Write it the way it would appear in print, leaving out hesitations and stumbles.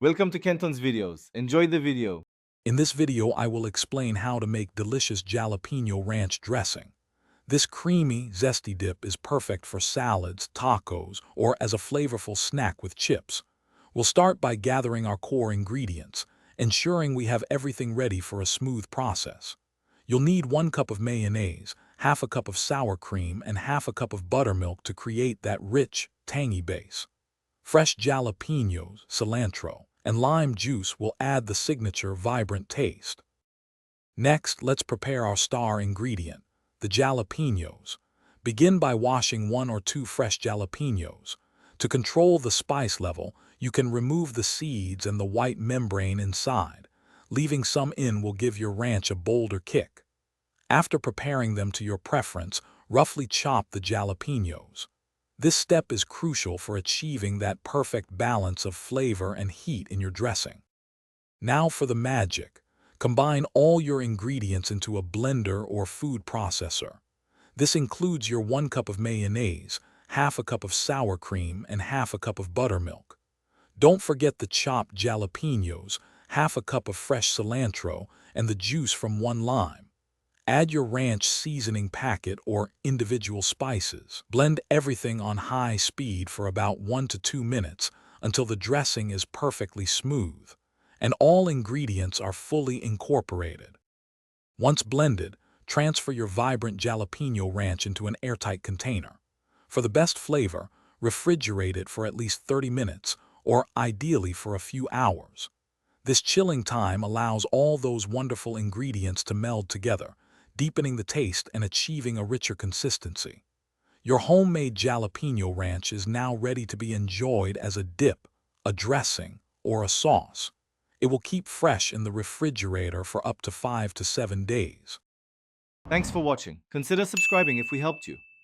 Welcome to Kenton's videos. Enjoy the video. In this video, I will explain how to make delicious jalapeno ranch dressing. This creamy, zesty dip is perfect for salads, tacos, or as a flavorful snack with chips. We'll start by gathering our core ingredients, ensuring we have everything ready for a smooth process. You'll need 1 cup of mayonnaise, half a cup of sour cream, and half a cup of buttermilk to create that rich, tangy base. Fresh jalapenos, cilantro, and lime juice will add the signature vibrant taste. Next, let's prepare our star ingredient, the jalapenos. Begin by washing 1 or 2 fresh jalapenos. To control the spice level, you can remove the seeds and the white membrane inside. Leaving some in will give your ranch a bolder kick. After preparing them to your preference, roughly chop the jalapenos. This step is crucial for achieving that perfect balance of flavor and heat in your dressing. Now for the magic. Combine all your ingredients into a blender or food processor. This includes your 1 cup of mayonnaise, half a cup of sour cream, and half a cup of buttermilk. Don't forget the chopped jalapenos, half a cup of fresh cilantro, and the juice from 1 lime. Add your ranch seasoning packet or individual spices. Blend everything on high speed for about 1 to 2 minutes until the dressing is perfectly smooth and all ingredients are fully incorporated. Once blended, transfer your vibrant jalapeno ranch into an airtight container. For the best flavor, refrigerate it for at least 30 minutes or ideally for a few hours. This chilling time allows all those wonderful ingredients to meld together, deepening the taste and achieving a richer consistency. Your homemade jalapeno ranch is now ready to be enjoyed as a dip, a dressing, or a sauce. It will keep fresh in the refrigerator for up to 5 to 7 days. Thanks for watching. Consider subscribing if we helped you.